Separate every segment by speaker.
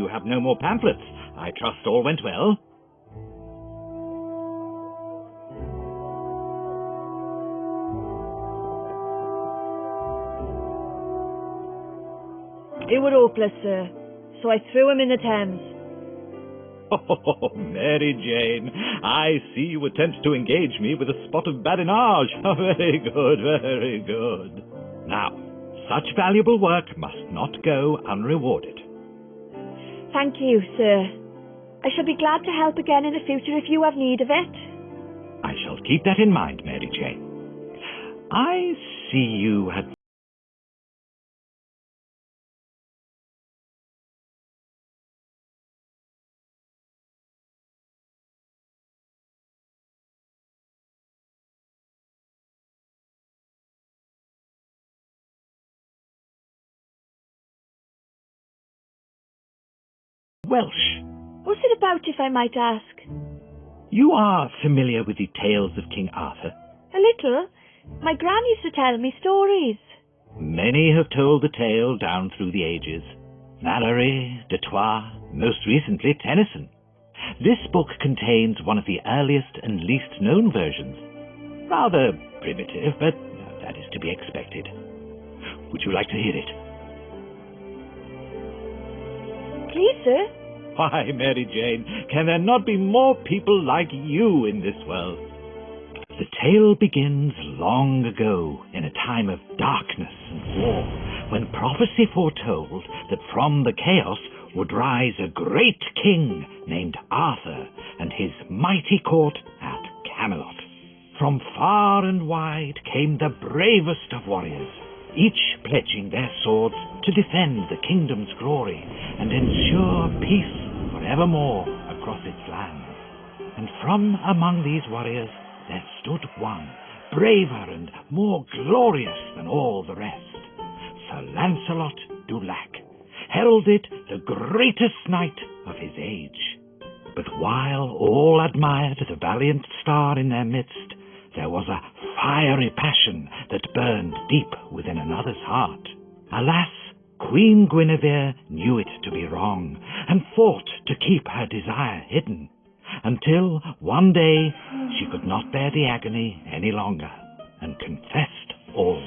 Speaker 1: you have no more pamphlets. I trust all went well.
Speaker 2: They were hopeless, sir, so I threw him in the Thames.
Speaker 1: Oh, Mary Jane, I see you attempt to engage me with a spot of badinage. Very good, very good. Now, such valuable work must not go unrewarded.
Speaker 2: Thank you, sir. I shall be glad to help again in the future if you have need of it.
Speaker 1: I shall keep that in mind, Mary Jane. I see you had... Welsh.
Speaker 2: What's it about, if I might ask?
Speaker 1: You are familiar with the tales of King Arthur?
Speaker 2: A little. My gran used to tell me stories.
Speaker 1: Many have told the tale down through the ages. Malory, de Troyes, most recently Tennyson. This book contains one of the earliest and least known versions. Rather primitive, but that is to be expected. Would you like to hear it?
Speaker 2: Please, sir.
Speaker 1: Why, Mary Jane, can there not be more people like you in this world? The tale begins long ago, in a time of darkness and war, when prophecy foretold that from the chaos would rise a great king named Arthur and his mighty court at Camelot. From far and wide came the bravest of warriors, each pledging their swords to defend the kingdom's glory and ensure peace forevermore across its lands. And from among these warriors there stood one, braver and more glorious than all the rest, Sir Lancelot Du Lac, heralded the greatest knight of his age. But while all admired the valiant star in their midst, there was a fiery passion that burned deep within another's heart. Alas, Queen Guinevere knew it to be wrong, and fought to keep her desire hidden, until one day she could not bear the agony any longer, and confessed all.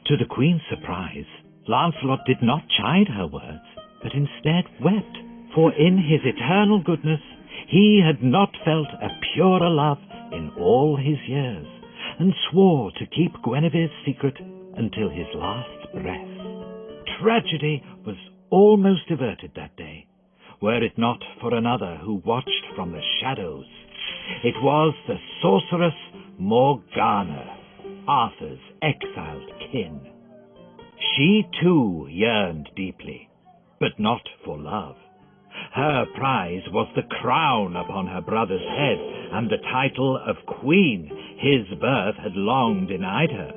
Speaker 1: To the Queen's surprise, Lancelot did not chide her words, but instead wept, for in his eternal goodness he had not felt a purer love in all his years, and swore to keep Guinevere's secret until his last breath. Tragedy was almost averted that day, were it not for another who watched from the shadows. It was the sorceress Morgana, Arthur's exiled kin. She too yearned deeply, but not for love. Her prize was the crown upon her brother's head, and the title of queen his birth had long denied her.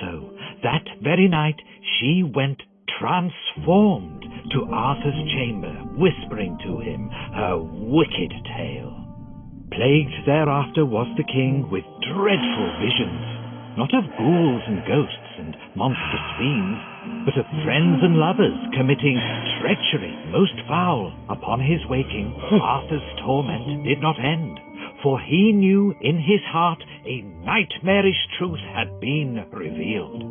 Speaker 1: So, that very night, she went transformed to Arthur's chamber, whispering to him her wicked tale. Plagued thereafter was the king with dreadful visions, not of ghouls and ghosts and monstrous fiends, but of friends and lovers committing treachery most foul. Upon his waking, Arthur's torment did not end, for he knew in his heart a nightmarish truth had been revealed.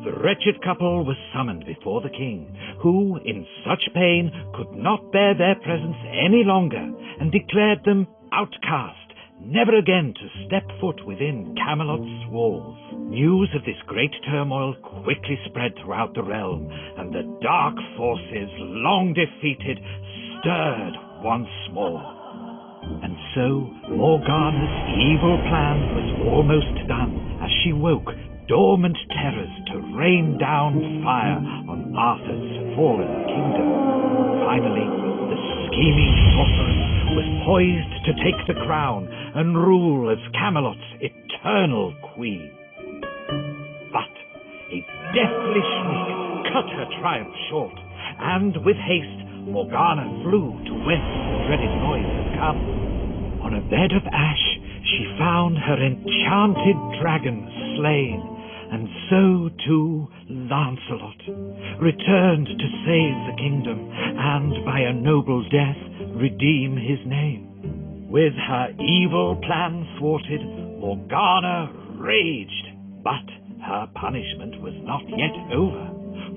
Speaker 1: The wretched couple was summoned before the king, who, in such pain, could not bear their presence any longer, and declared them outcast, never again to step foot within Camelot's walls. News of this great turmoil quickly spread throughout the realm, and the dark forces, long defeated, stirred once more. And so Morgana's evil plan was almost done, as she woke dormant terrors to rain down fire on Arthur's fallen kingdom. Finally, the scheming sorceress was poised to take the crown and rule as Camelot's eternal queen. But a deathly shriek cut her triumph short, and with haste Morgana flew to whence the dreaded noise had come. On a bed of ash she found her enchanted dragon slain, and so too Lancelot, returned to save the kingdom, and by a noble death redeem his name. With her evil plan thwarted, Morgana raged, but her punishment was not yet over,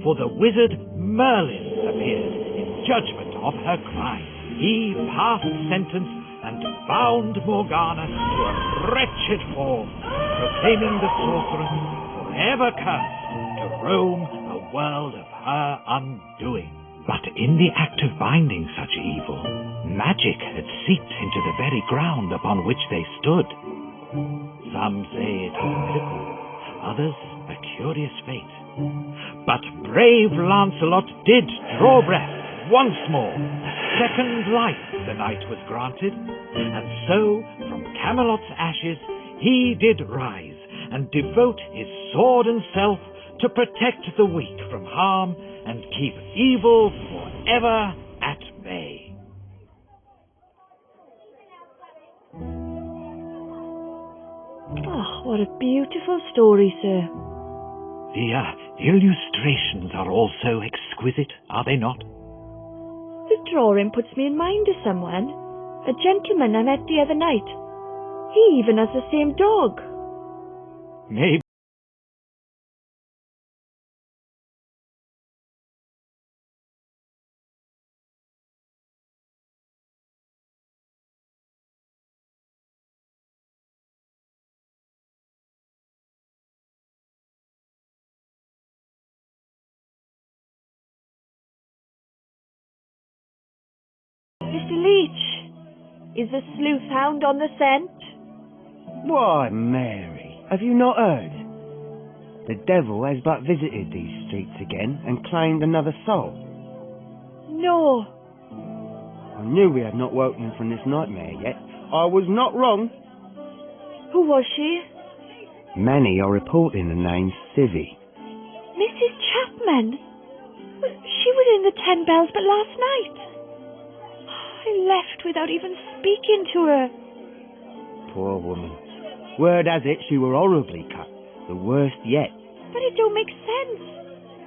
Speaker 1: for the wizard Merlin appeared in judgment of her crime. He passed sentence and bound Morgana to a wretched form, proclaiming the sorceress forever cursed to roam a world of her undoing. But in the act of binding such evil, magic had seeped into the very ground upon which they stood. Some say it was a miracle, others a curious fate. But brave Lancelot did draw breath once more. Second life the knight was granted, and so from Camelot's ashes he did rise, and devote his sword and self to protect the weak from harm and keep evil forever at bay.
Speaker 2: Oh, what a beautiful story, sir.
Speaker 1: The illustrations are also exquisite, are they not?
Speaker 2: The drawing puts me in mind of someone, a gentleman I met the other night. He even has the same dog.
Speaker 1: Maybe.
Speaker 2: Mr. Leach, is the sleuth hound on the scent?
Speaker 3: Why, Mary, have you not heard? The devil has but visited these streets again and claimed another soul.
Speaker 2: No.
Speaker 3: I knew we had not woken from this nightmare yet. I was not wrong.
Speaker 2: Who was she?
Speaker 3: Many are reporting the name Civvy.
Speaker 2: Mrs. Chapman. She was in the 10 Bells but last night. I left without even speaking to her.
Speaker 3: Poor woman. Word has it she were horribly cut. The worst yet.
Speaker 2: But it don't make sense.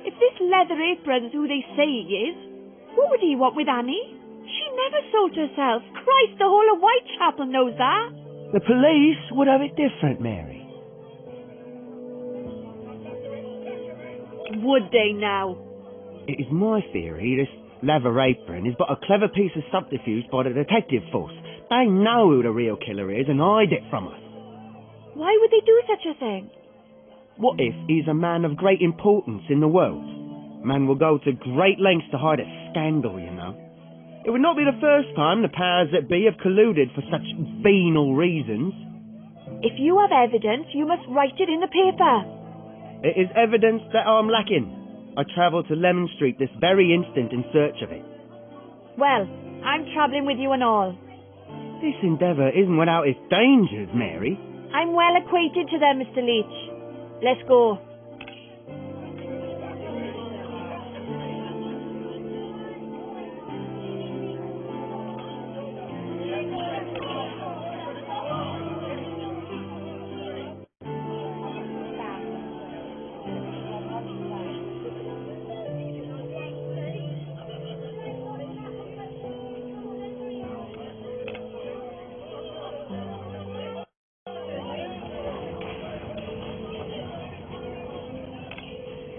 Speaker 2: If this leather apron's who they say he is, what would he want with Annie? She never sold herself. Christ, the whole of Whitechapel knows that.
Speaker 3: The police would have it different, Mary.
Speaker 2: Would they now?
Speaker 3: It is my theory this leather apron is but a clever piece of subterfuge by the detective force. They know who the real killer is and hide it from us.
Speaker 2: Why would they do such a thing?
Speaker 3: What if he's a man of great importance in the world? Man will go to great lengths to hide a scandal, you know. It would not be the first time the powers that be have colluded for such venal reasons.
Speaker 2: If you have evidence, you must write it in the paper.
Speaker 3: It is evidence that I'm lacking. I travel to Lemon Street this very instant in search of it.
Speaker 2: Well, I'm travelling with you and all.
Speaker 3: This endeavour isn't without its dangers, Mary.
Speaker 2: I'm well acquainted to them, Mr. Leach. Let's go.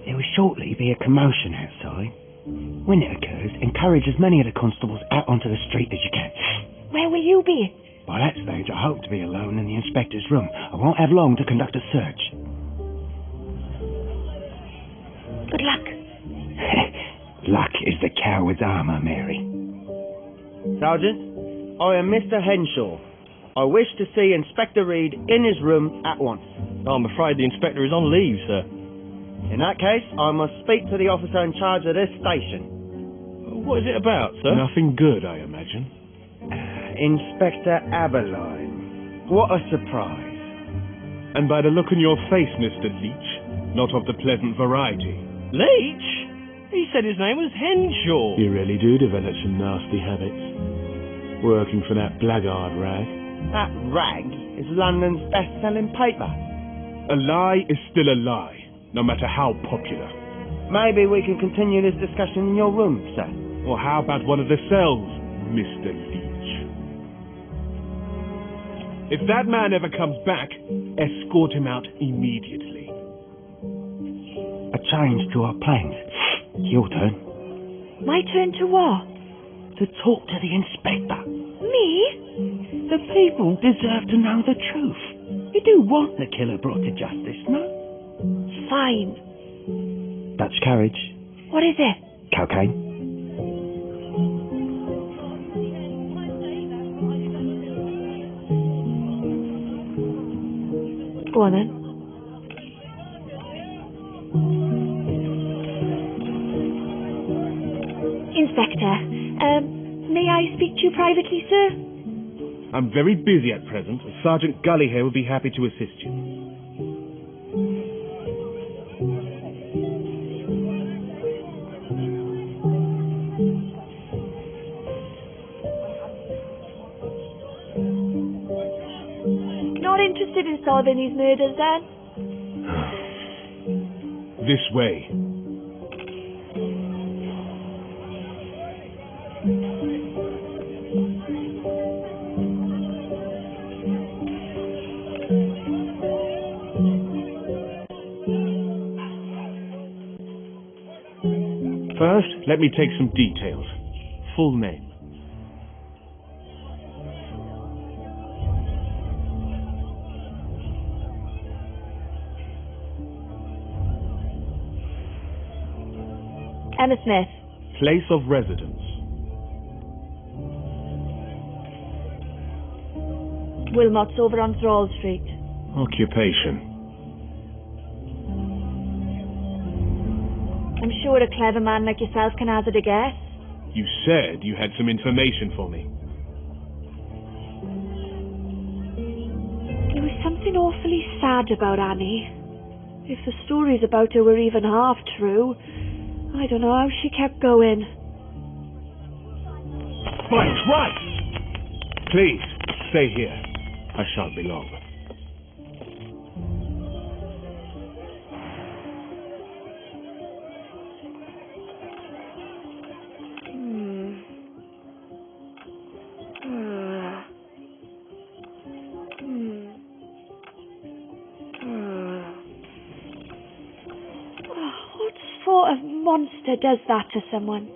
Speaker 3: There will shortly be a commotion outside. When it occurs, encourage as many of the constables out onto the street as you can.
Speaker 2: Where will you be?
Speaker 3: By that stage, I hope to be alone in the inspector's room. I won't have long to conduct a search.
Speaker 2: Good luck.
Speaker 3: Luck is the coward's armour, Mary. Sergeant, I am Mr. Henshaw. I wish to see Inspector Reed in his room at once.
Speaker 4: I'm afraid the inspector is on leave, sir.
Speaker 3: In that case, I must speak to the officer in charge of this station.
Speaker 4: What is it about, sir?
Speaker 5: Nothing good, I imagine.
Speaker 3: Inspector Aberline. What a surprise.
Speaker 5: And by the look on your face, Mr. Leach, not of the pleasant variety.
Speaker 4: Leach? He said his name was Henshaw.
Speaker 5: You really do develop some nasty habits. Working for that blackguard rag.
Speaker 3: That rag is London's best-selling paper.
Speaker 5: A lie is still a lie, no matter how popular.
Speaker 3: Maybe we can continue this discussion in your room, sir.
Speaker 5: Or how about one of the cells, Mr. Leech? If that man ever comes back, escort him out immediately.
Speaker 3: A change to our plans. Your turn.
Speaker 2: My turn to what?
Speaker 3: To talk to the inspector.
Speaker 2: Me?
Speaker 3: The people deserve to know the truth. You do want the killer brought to justice, no?
Speaker 2: Fine.
Speaker 3: Dutch carriage.
Speaker 2: What is it?
Speaker 3: Cocaine.
Speaker 2: Go on then. Inspector, may I speak to you privately, sir?
Speaker 5: I'm very busy at present. Sergeant Gully here will be happy to assist you.
Speaker 2: Not interested in solving these murders, then?
Speaker 5: This way. First, let me take some details. Full name.
Speaker 2: Emma Smith.
Speaker 5: Place of residence.
Speaker 2: Wilmot's over on Thrall Street.
Speaker 5: Occupation.
Speaker 2: I'm sure a clever man like yourself can hazard a guess.
Speaker 5: You said you had some information for me.
Speaker 2: There was something awfully sad about Annie. If the stories about her were even half true, I don't know how she kept going.
Speaker 5: Right! Please, stay here. I shan't be long.
Speaker 2: What sort of monster does that to someone?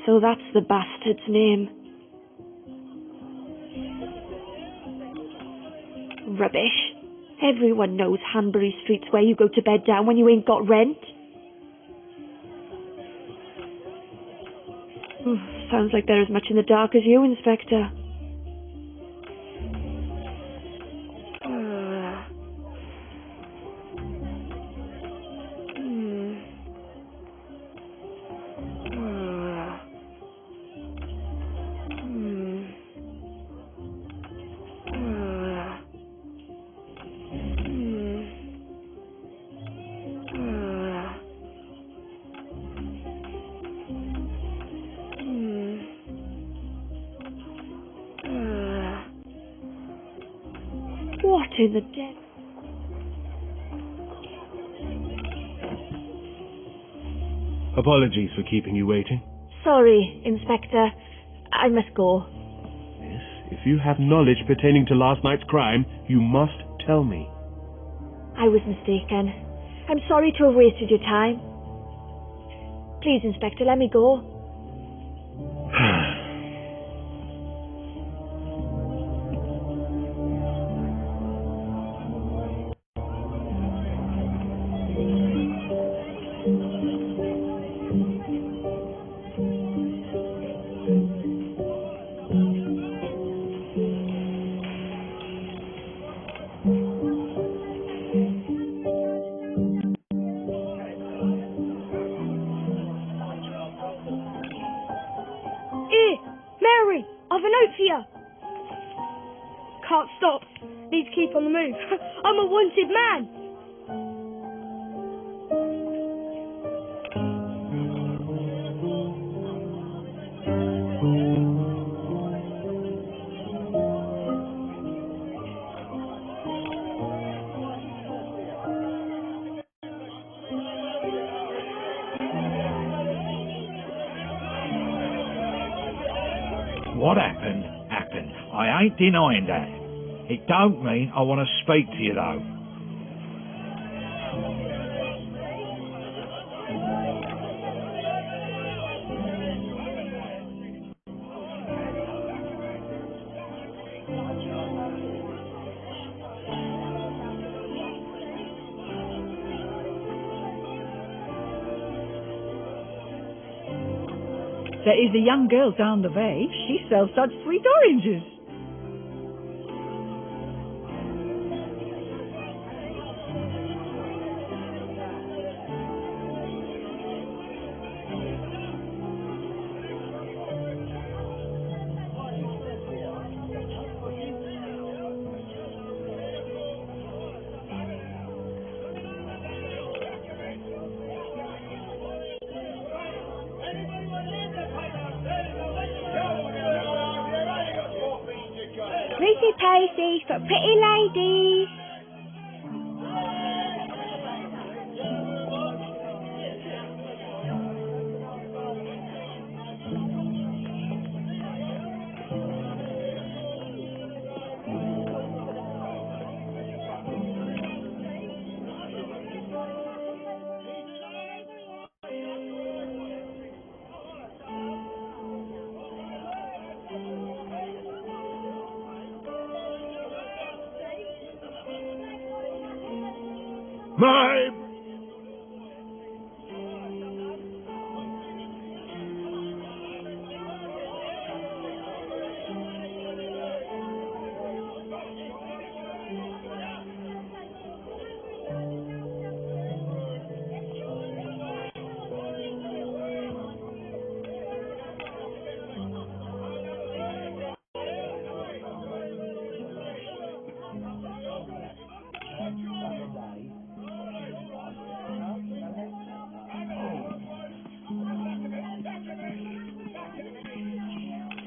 Speaker 2: So that's the bastard's name. Rubbish. Everyone knows Hanbury Street's where you go to bed down when you ain't got rent. Sounds like they're as much in the dark as you, Inspector. What in the devil?
Speaker 5: Apologies for keeping you waiting.
Speaker 2: Sorry, Inspector. I must go.
Speaker 5: Yes, if you have knowledge pertaining to last night's crime, you must tell me.
Speaker 2: I was mistaken. I'm sorry to have wasted your time. Please, Inspector, let me go.
Speaker 6: Mary, I've a note for you. Can't stop. Need to keep on the move. I'm a wanted man.
Speaker 1: what happened, happened. I ain't denying that. It don't mean I want to speak to you, though.
Speaker 7: There is a young girl down the way. She sells such sweet oranges.
Speaker 6: Lucy Pacey for pretty ladies.
Speaker 1: My...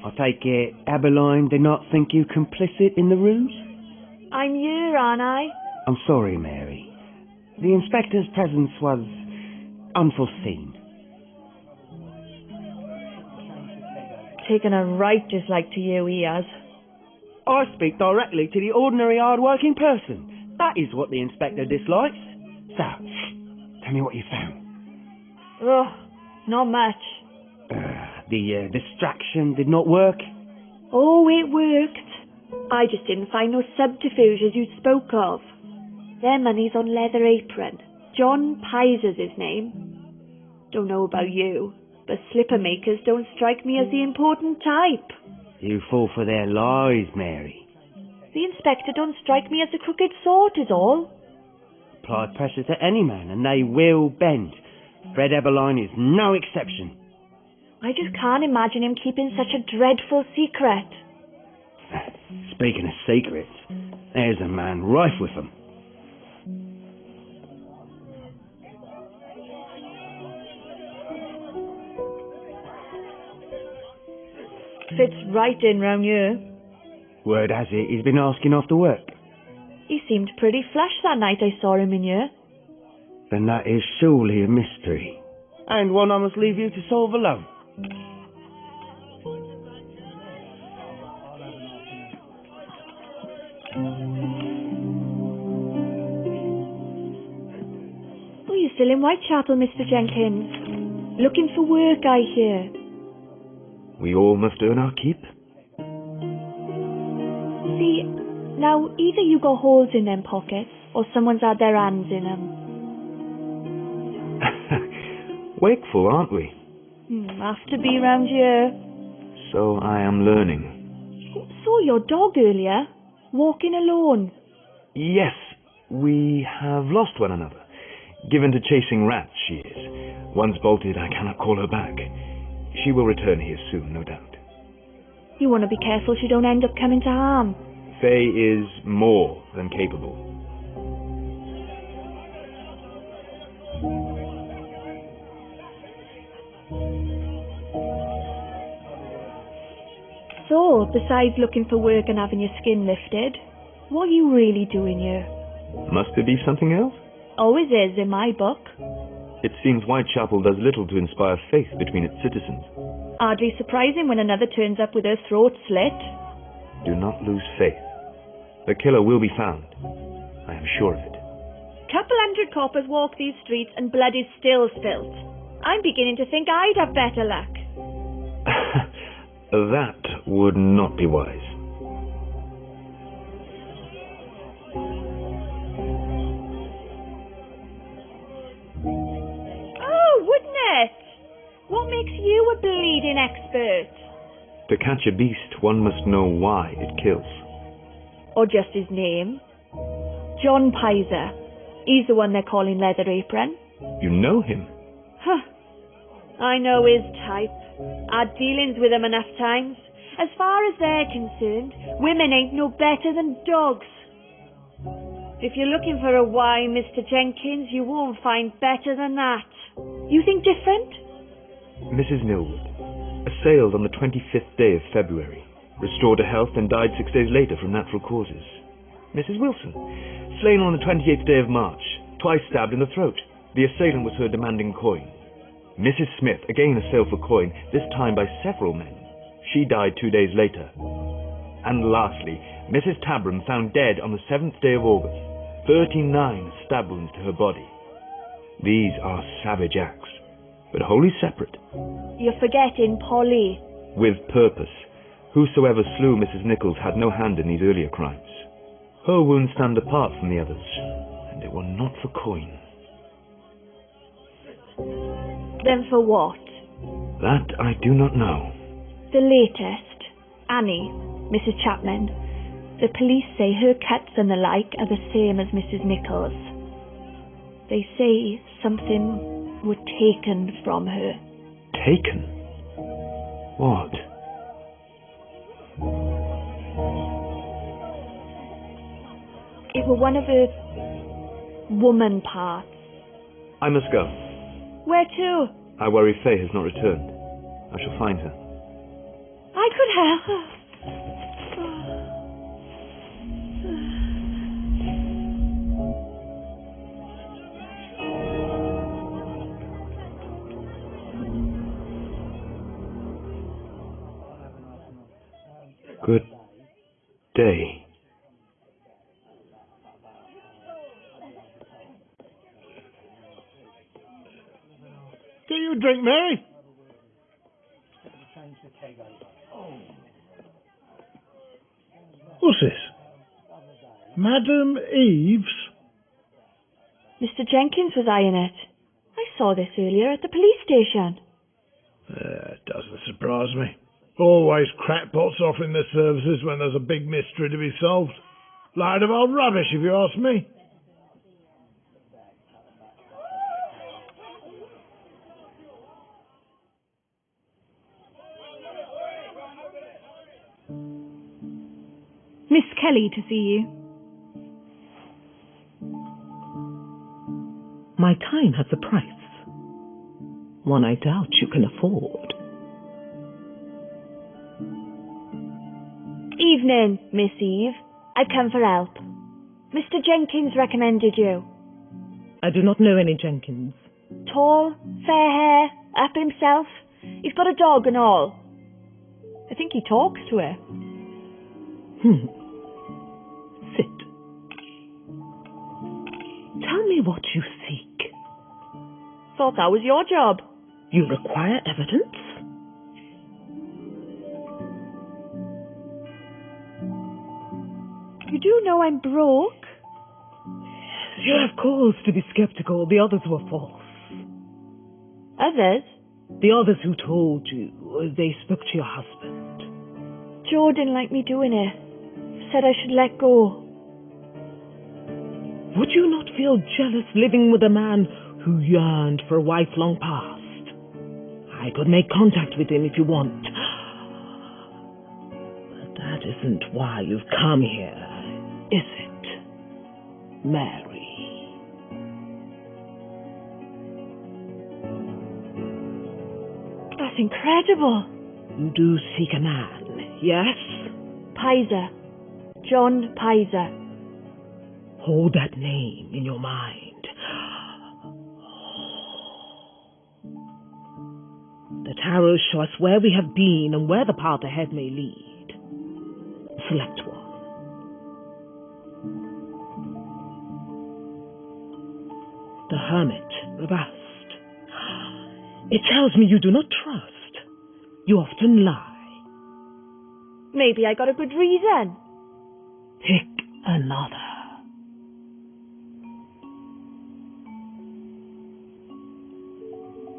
Speaker 3: I take it Abeline did not think you complicit in the ruse?
Speaker 2: I'm here, aren't I?
Speaker 3: I'm sorry, Mary. The inspector's presence was unforeseen.
Speaker 2: Taken a right dislike to you, he has.
Speaker 3: I speak directly to the ordinary hard-working person. That is what the inspector dislikes. So, tell me what you found.
Speaker 2: Ugh, not much.
Speaker 3: The distraction did not work?
Speaker 2: Oh, it worked. I just didn't find no subterfuges you spoke of. Their money's on Leather Apron. John Piser's his name. Don't know about you, but slipper makers don't strike me as the important type.
Speaker 3: You fall for their lies, Mary.
Speaker 2: The inspector don't strike me as a crooked sort is all.
Speaker 3: Apply pressure to any man and they will bend. Fred Eberline is no exception.
Speaker 2: I just can't imagine him keeping such a dreadful secret.
Speaker 3: Speaking of secrets, there's a man rife with them.
Speaker 2: Fits right in round here.
Speaker 3: Word has it he's been asking after work.
Speaker 2: He seemed pretty flush that night I saw him in here.
Speaker 3: Then that is surely a mystery. And one I must leave you to solve alone.
Speaker 2: Oh, you're still in Whitechapel, Mr. Jenkins. Looking for work, I hear.
Speaker 5: We all must earn our keep.
Speaker 2: See, now either you got holes in them pockets, or someone's had their hands in them.
Speaker 5: Wakeful, aren't we?
Speaker 2: Have to be round here.
Speaker 5: So I am learning.
Speaker 2: Saw your dog earlier, walking alone.
Speaker 5: Yes, we have lost one another. Given to chasing rats, she is. Once bolted, I cannot call her back. She will return here soon, no doubt.
Speaker 2: You want to be careful she don't end up coming to harm.
Speaker 5: Fey is more than capable.
Speaker 2: So, besides looking for work and having your skin lifted, what are you really doing here?
Speaker 5: Must there be something else?
Speaker 2: Always is in my book.
Speaker 5: It seems Whitechapel does little to inspire faith between its citizens.
Speaker 2: Hardly surprising when another turns up with her throat slit.
Speaker 5: Do not lose faith. The killer will be found. I am sure of it.
Speaker 2: Couple hundred coppers walk these streets and blood is still spilt. I'm beginning to think I'd have better luck.
Speaker 5: That would not be wise.
Speaker 2: Oh, wouldn't it? What makes you a bleeding expert?
Speaker 5: To catch a beast, one must know why it kills.
Speaker 2: Or just his name? John Pizer. He's the one they're calling Leather Apron.
Speaker 5: You know him?
Speaker 2: Huh. I know his type. Had dealings with him enough times. As far as they're concerned, women ain't no better than dogs. If you're looking for a why, Mr. Jenkins, you won't find better than that. You think different?
Speaker 5: Mrs. Millwood, assailed on the 25th day of February, restored to health and died 6 days later from natural causes. Mrs. Wilson, slain on the 28th day of March, twice stabbed in the throat. The assailant was heard demanding coin. Mrs. Smith, again assailed for coin, this time by several men. She died 2 days later. And lastly, Mrs. Tabram found dead on the 7th day of August, 39 stab wounds to her body. These are savage acts, but wholly separate.
Speaker 2: You're forgetting Polly.
Speaker 5: With purpose. Whosoever slew Mrs. Nichols had no hand in these earlier crimes. Her wounds stand apart from the others, and it were not for coin.
Speaker 2: Then for what?
Speaker 5: That I do not know.
Speaker 2: The latest. Annie, Mrs. Chapman. The police say her cuts and the like are the same as Mrs. Nichols. They say something were taken from her.
Speaker 5: Taken? What?
Speaker 2: It were one of her woman parts.
Speaker 5: I must go.
Speaker 2: Where to?
Speaker 5: I worry Fay has not returned. I shall find her.
Speaker 2: I could help her.
Speaker 5: Good day.
Speaker 8: Do you drink, Mary? What's this? Madam Eves?
Speaker 2: Mr. Jenkins was eyeing it. I saw this earlier at the police station.
Speaker 8: It doesn't surprise me. Always crackpots offering their services when there's a big mystery to be solved. Load of old rubbish, if you ask me.
Speaker 7: Miss Kelly to see you.
Speaker 9: My time has a price. One I doubt you can afford.
Speaker 2: Evening, Miss Eve. I come for help. Mr. Jenkins recommended you.
Speaker 9: I do not know any Jenkins.
Speaker 2: Tall, fair hair, up himself. He's got a dog and all. I think he talks to her.
Speaker 9: Sit. Tell me what you seek.
Speaker 2: Thought that was your job.
Speaker 9: You require evidence?
Speaker 2: You do know I'm broke?
Speaker 9: You have cause to be skeptical. The others were false.
Speaker 2: Others?
Speaker 9: The others who told you, they spoke to your husband.
Speaker 2: Joe didn't like me doing it. Said I should let go.
Speaker 9: Would you not feel jealous living with a man who yearned for a wife long past? I could make contact with him if you want. But that isn't why you've come here, is it, Mary?
Speaker 2: That's incredible.
Speaker 9: You do seek a man, yes?
Speaker 2: Pizer. John Pizer.
Speaker 9: Hold that name in your mind. The tarots show us where we have been and where the path ahead may lead. Select one. The Hermit, reversed. It tells me you do not trust. You often lie.
Speaker 2: Maybe I got a good reason.
Speaker 9: Pick another.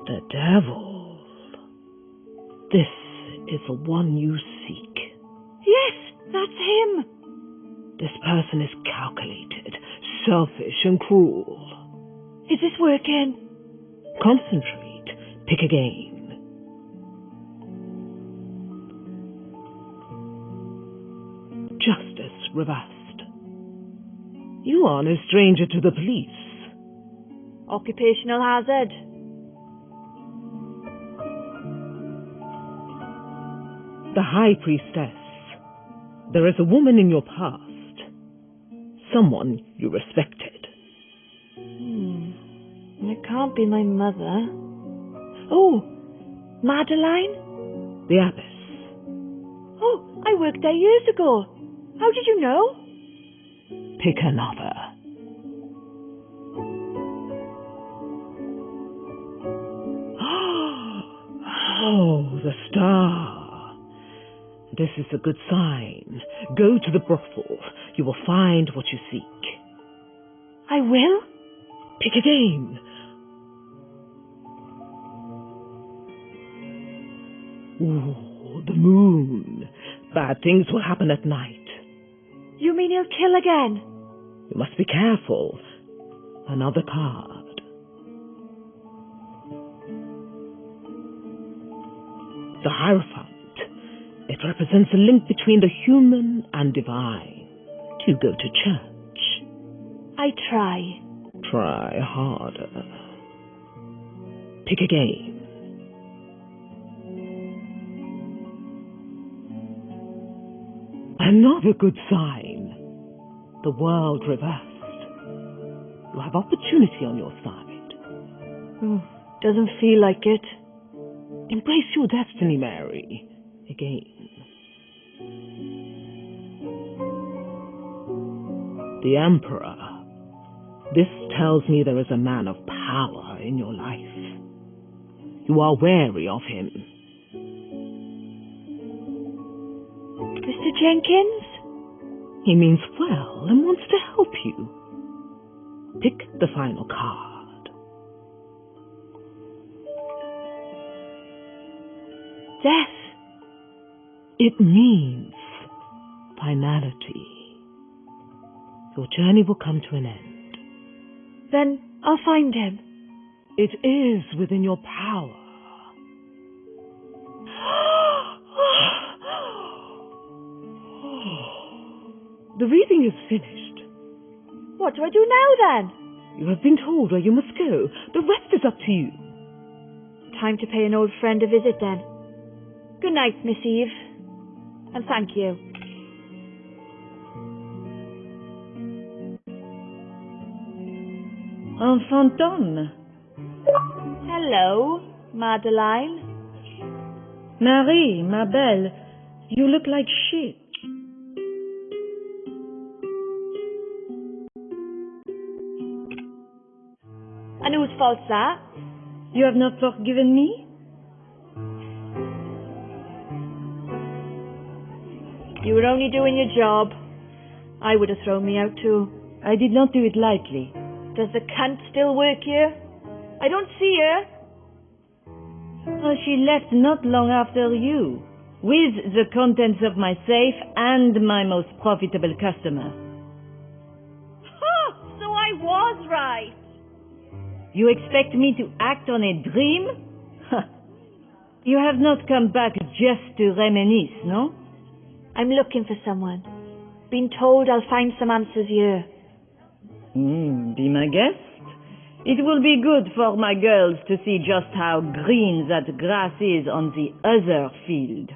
Speaker 9: The Devil. This is the one you seek.
Speaker 2: Yes, that's him.
Speaker 9: This person is calculated, selfish and cruel.
Speaker 2: Is this working?
Speaker 9: Concentrate. Pick again. Justice reversed. You are no stranger to the police.
Speaker 2: Occupational hazard.
Speaker 9: The High Priestess. There is a woman in your past. Someone you respected.
Speaker 2: It can't be my mother. Oh, Madeline?
Speaker 9: The Abbess.
Speaker 2: Oh, I worked there years ago. How did you know?
Speaker 9: Pick another. Oh, the star. This is a good sign. Go to the brothel. You will find what you seek.
Speaker 2: I will?
Speaker 9: Pick again. Ooh, the moon. Bad things will happen at night.
Speaker 2: You mean he'll kill again?
Speaker 9: You must be careful. Another card. The Hierophant. It represents a link between the human and divine. Do you go to church?
Speaker 2: I try.
Speaker 9: Try harder. Pick again. Another good sign. The world reversed. You have opportunity on your side.
Speaker 2: Doesn't feel like it.
Speaker 9: Embrace your destiny, Mary. Again. The Emperor. This tells me there is a man of power in your life. You are wary of him.
Speaker 2: Mr. Jenkins?
Speaker 9: He means well and wants to help you. Pick the final card.
Speaker 2: Death.
Speaker 9: It means finality. Your journey will come to an end.
Speaker 2: Then I'll find him.
Speaker 9: It is within your power. The reading is finished.
Speaker 2: What do I do now then?
Speaker 9: You have been told where you must go. The rest is up to you.
Speaker 2: Time to pay an old friend a visit then. Good night, Miss Eve. And thank you.
Speaker 7: Un fantôme.
Speaker 2: Hello, Madeline.
Speaker 7: Marie, ma belle, you look like shit.
Speaker 2: And whose fault's that?
Speaker 7: You have not forgiven me?
Speaker 2: You were only doing your job. I would have thrown me out too.
Speaker 7: I did not do it lightly.
Speaker 2: Does the cunt still work here? I don't see her.
Speaker 7: Oh, she left not long after you, with the contents of my safe and my most profitable customer.
Speaker 2: Ha! So I was right.
Speaker 7: You expect me to act on a dream? You have not come back just to reminisce, no?
Speaker 2: I'm looking for someone. Been told I'll find some answers here.
Speaker 7: Be my guest. It will be good for my girls to see just how green that grass is on the other field.